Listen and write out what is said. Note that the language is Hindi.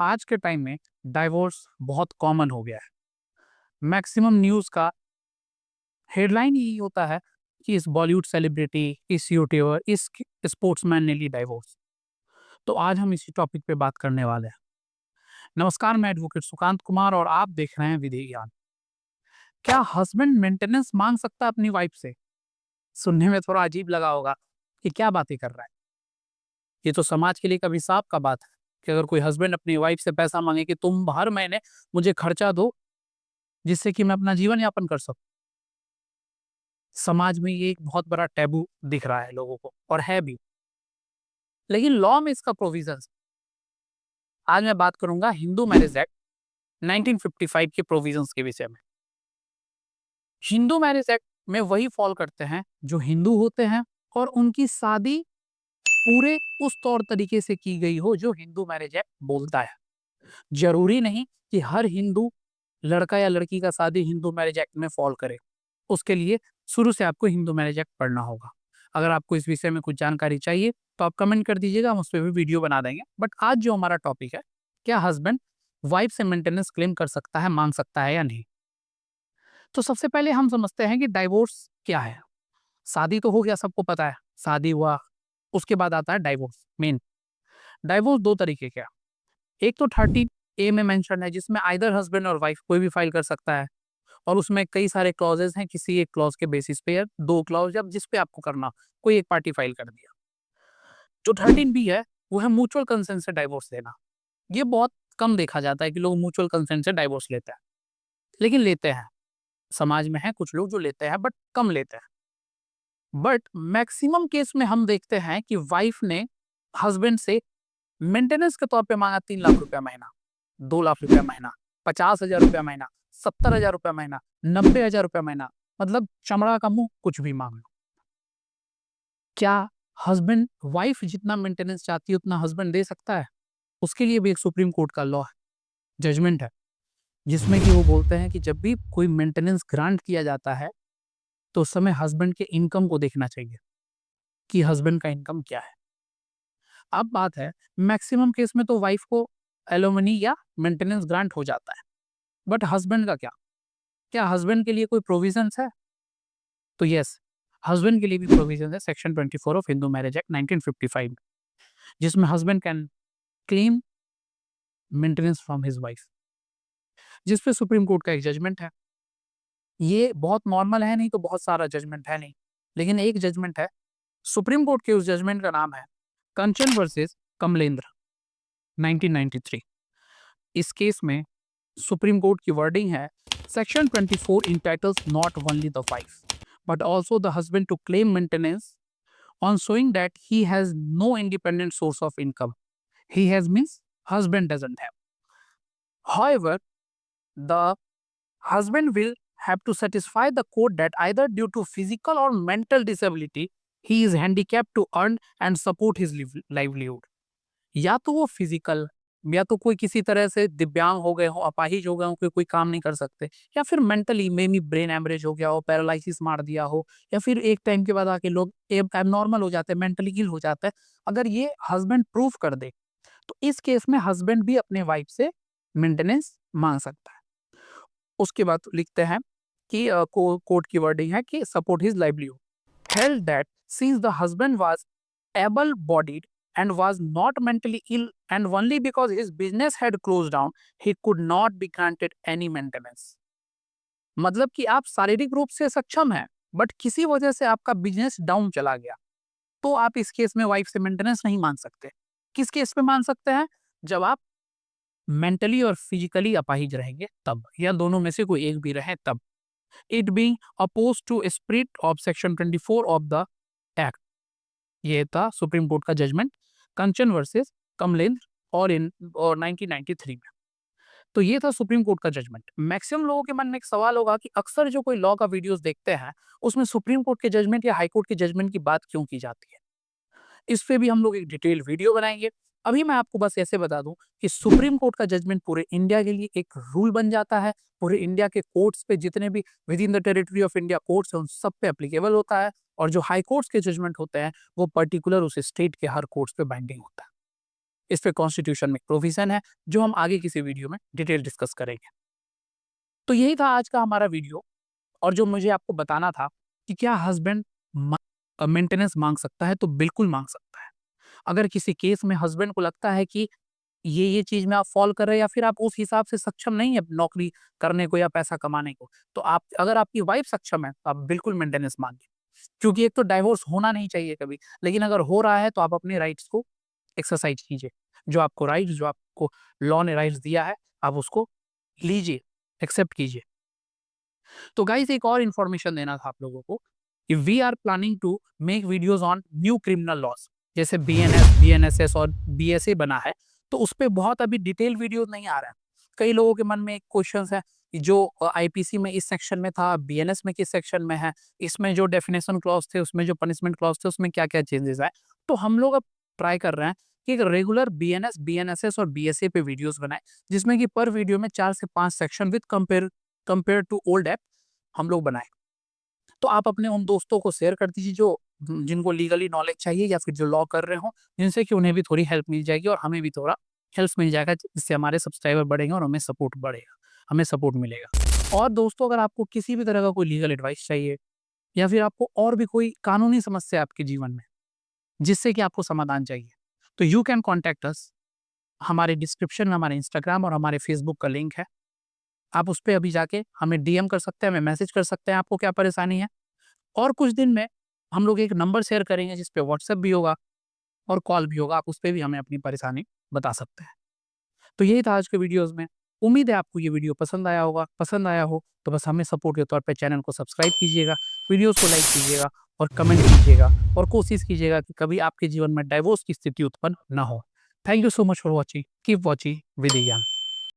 आज के टाइम में डाइवोर्स बहुत कॉमन हो गया है। मैक्सिमम न्यूज़ का हेडलाइन यही होता है कि इस बॉलीवुड सेलिब्रिटी, इस यूट्यूबर, इस स्पोर्ट्समैन ने ली डाइवोर्स। तो आज हम इसी टॉपिक पे बात करने वाले हैं। नमस्कार, मैं एडवोकेट सुकांत कुमार और आप देख रहे हैं विधि ज्ञान। क्या हस्बैंड मेंटेनेंस मांग सकता है अपनी वाइफ से? सुनने में थोड़ा अजीब लगा होगा कि क्या बातें कर रहा है। ये तो समाज के लिए एक अभिशाप का बात है कि अगर कोई हस्बैंड अपनी वाइफ से पैसा मांगे कि तुम हर महीने मुझे खर्चा दो जिससे कि मैं अपना जीवन यापन कर सकूं। समाज में ये एक बहुत बड़ा टैबू दिख रहा है लोगों को और है भी। लेकिन लॉ में इसका प्रोविजंस। आज मैं बात करूंगा हिंदू मैरिज एक्ट 1955 के प्रोविजंस के विषय में। हिंदू मैरिज एक्ट में वही फॉल करते हैं जो हिंदू होते हैं और उनकी शादी पूरे उस तौर तरीके से की गई हो जो हिंदू मैरिज एक्ट बोलता है। जरूरी नहीं कि हर हिंदू लड़का या लड़की का शादी हिंदू मैरिज एक्ट में फॉल करे। उसके लिए शुरू से आपको हिंदू मैरिज एक्ट पढ़ना होगा। अगर आपको इस विषय में कुछ जानकारी चाहिए तो आप कमेंट कर दीजिएगा, हम उस पर भी वीडियो बना देंगे। बट आज जो हमारा टॉपिक है, क्या हस्बैंड वाइफ से मेंटेनेंस क्लेम कर सकता है, मांग सकता है या नहीं। तो सबसे पहले हम समझते हैं कि डाइवोर्स क्या है। शादी तो हो गया, सबको पता है, शादी हुआ, उसके बाद आता है डाइवोर्स। मेन डाइवोर्स दो तरीके का। एक तो 13A में मेंशन है जिसमें आइदर हस्बैंड और वाइफ कोई भी फाइल कर सकता है और उसमें कई सारे क्लॉजेस हैं, किसी एक क्लॉज के बेसिस पे या दो क्लॉज जब जिस पे आपको करना, कोई एक पार्टी फाइल कर दिया। जो 13B है वो है म्यूचुअल कंसेंट से डाइवोर्स देना। ये बहुत कम देखा जाता है कि लोग म्यूचुअल कंसेंट से डाइवोर्स लेते हैं, लेकिन लेते हैं। समाज में है कुछ लोग जो लेते हैं बट कम लेते हैं। बट मैक्सिमम केस में हम देखते हैं कि वाइफ ने हस्बैंड से मेंटेनेंस के तौर पे मांगा 3 लाख रुपया महीना, 2 लाख रुपया महीना, 50,000 रुपया महीना, 70,000 रुपया महीना, 90,000 रुपया महीना, मतलब चमड़ा का मुंह कुछ भी मांग लो। क्या हस्बैंड वाइफ जितना मेंटेनेंस चाहती है उतना हस्बैंड दे सकता है? उसके लिए भी एक सुप्रीम कोर्ट का लॉ है, जजमेंट है, जिसमें कि वो बोलते हैं कि जब भी कोई मेंटेनेंस ग्रांट किया जाता है तो उस समय हस्बैंड के इनकम को देखना चाहिए कि हस्बैंड का इनकम क्या है। अब बात है, मैक्सिमम केस में तो वाइफ को एलोमनी या मेंटेनेंस ग्रांट हो जाता है, बट हस्बैंड का क्या? क्या हस्बैंड के लिए कोई प्रोविजंस है? तो यस, हस्बैंड के लिए भी प्रोविजन है section 24 of Hindu marriage act 1955, जिसमें husband can claim maintenance from his wife, जिस पे सुप्रीम कोर्ट का एक जजमेंट है। ये बहुत नॉर्मल है नहीं तो बहुत सारा जजमेंट है नहीं, लेकिन एक जजमेंट है सुप्रीम कोर्ट के। उस जजमेंट का नाम है कंचन वर्सेस कमलेंद्र 1993। इस केस में सुप्रीम कोर्ट की वर्डिंग है, section 24 entitles not only the wife but also the husband to claim maintenance on showing that he has no independent source of income. He has means husband doesn't have. However, the husband will have to satisfy the court that either due to physical or mental disability he is handicapped to earn and support his livelihood. या तो वो फिजिकल, या तो कोई किसी तरह से दिव्यांग हो गए हो, अपाहिज हो गए हो, कोई काम नहीं कर सकते, या फिर मेंटली मे बी ब्रेन एमरेज हो गया हो, पैरालिसिस मार दिया हो, या फिर एक टाइम के बाद आके लोग एबनॉर्मल हो जाते हैं, मेंटली गिल हो जाता है। अगर ये हस्बैंड प्रूफ कर दे तो इस केस में हस्बैंड भी अपने वाइफ से मेंटेनेंस मांग सकता है। उसके बाद लिखते हैं कि कोर्ट की वर्डिंग है कि support his livelihood, held that since the husband was able bodied and was not mentally ill and only because his business had closed down he could not be granted any maintenance। मतलब कि आप शारीरिक रूप से सक्षम हैं बट किसी वजह से आपका बिजनेस डाउन चला गया तो आप इस केस में वाइफ से मेंटेनेंस नहीं मान सकते। किस केस पे मान सकते हैं? जब आप मेंटली और फिजिकली अपाहिज रहेंगे तब, या दोनों में से कोई एक भी रहे तब। It being opposed to spirit of section 24 of the act. ये था सुप्रीम कोर्ट का जजमेंट कंचन वर्सेस कमलेंद्र और 1993 में। तो ये था सुप्रीम कोर्ट का जजमेंट। मैक्सिमम लोगों के मन में एक सवाल होगा कि अक्सर जो कोई लॉ का वीडियोस देखते हैं उसमें सुप्रीम कोर्ट के जजमेंट या हाई कोर्ट के जजमेंट की बात क्यों की जाती है। इस पे भी हम लोग एक डिटेल वीडियो बनाएंगे। अभी मैं आपको बस ऐसे बता दूं कि सुप्रीम कोर्ट का जजमेंट पूरे इंडिया के लिए एक रूल बन जाता है। पूरे इंडिया के कोर्ट्स पे जितने भी with in the territory of India courts हैं उन सब पे एप्लीकेबल होता है, और जो हाई कोर्ट्स के जजमेंट होते हैं वो पर्टिकुलर उस स्टेट के हर कोर्ट्स पे बाइंडिंग होता है। इस पे कॉन्स्टिट्यूशन में प्रोविजन है जो हम आगे किसी वीडियो में डिटेल डिस्कस करेंगे। तो यही था आज का हमारा वीडियो। और जो मुझे आपको बताना था कि क्या हस्बैंड मेंटेनेंस मांग सकता है, तो बिल्कुल मांग सकता है। अगर किसी केस में हस्बैंड को लगता है कि ये चीज में आप फॉल कर रहे हैं या फिर आप उस हिसाब से सक्षम नहीं है नौकरी करने को या पैसा कमाने को, तो आप, अगर आपकी वाइफ सक्षम है तो आप बिल्कुल मेंटेनेंस मांगिए। क्योंकि एक तो डाइवोर्स होना नहीं चाहिए कभी, लेकिन अगर हो रहा है तो आप अपने राइट्स को एक्सरसाइज कीजिए। जो आपको लॉ ने राइट्स दिया है, आप उसको लीजिए, एक्सेप्ट कीजिए। तो गाइस, एक और इन्फॉर्मेशन देना था आप लोगों को कि we are planning to make videos on new criminal laws, जैसे बीएनएस, बीएनएसएस और बीएसए बना है, तो उस पर बहुत अभी डिटेल वीडियो नहीं आ रहा है। कई लोगों के मन में एक क्वेश्चन है कि जो आईपीसी में इस सेक्शन में था, बीएनएस में किस सेक्शन में है, इसमें जो डेफिनेशन क्लॉज थे, उसमें जो पनिशमेंट क्लॉज थे, उसमें क्या क्या चेंजेस आए। तो हम लोग अब ट्राई कर रहे हैं कि एक रेगुलर बीएनएस, बीएनएसएस और बीएसए पे वीडियोस बनाए, जिसमें कि पर वीडियो में 4 से 5 section with compare to old ऐप हम लोग बनाए। तो आप अपने उन दोस्तों को शेयर कर दीजिए जो जिनको लीगली नॉलेज चाहिए या फिर जो लॉ कर रहे हो, जिनसे कि उन्हें भी थोड़ी हेल्प मिल जाएगी और हमें भी थोड़ा हेल्प मिल जाएगा, जिससे हमारे सब्सक्राइबर बढ़ेंगे और हमें सपोर्ट बढ़ेगा, हमें सपोर्ट मिलेगा। और दोस्तों, अगर आपको किसी भी तरह का कोई लीगल एडवाइस चाहिए या फिर आपको और भी कोई कानूनी समस्या है आपके जीवन में जिससे कि आपको समाधान चाहिए, तो यू कैन कॉन्टैक्ट अस। हमारे डिस्क्रिप्शन में हमारे इंस्टाग्राम और हमारे फेसबुक का लिंक है, आप उस पर अभी जाके हमें डीएम कर सकते हैं, हमें मैसेज कर सकते हैं आपको क्या परेशानी है। और कुछ दिन में हम लोग एक नंबर शेयर करेंगे जिस पे व्हाट्सएप भी होगा और कॉल भी होगा, आप उस पे भी हमें अपनी परेशानी बता सकते हैं। तो यही था आज के वीडियोस में। उम्मीद है आपको ये वीडियो पसंद आया होगा। पसंद आया हो तो बस हमें सपोर्ट के तौर पे चैनल को सब्सक्राइब कीजिएगा, वीडियोस को लाइक कीजिएगा और कमेंट कीजिएगा, और कोशिश कीजिएगा कि कभी आपके जीवन में डाइवोर्स की स्थिति उत्पन्न ना हो। Thank you so much for watching. Keep watching with ज्ञान।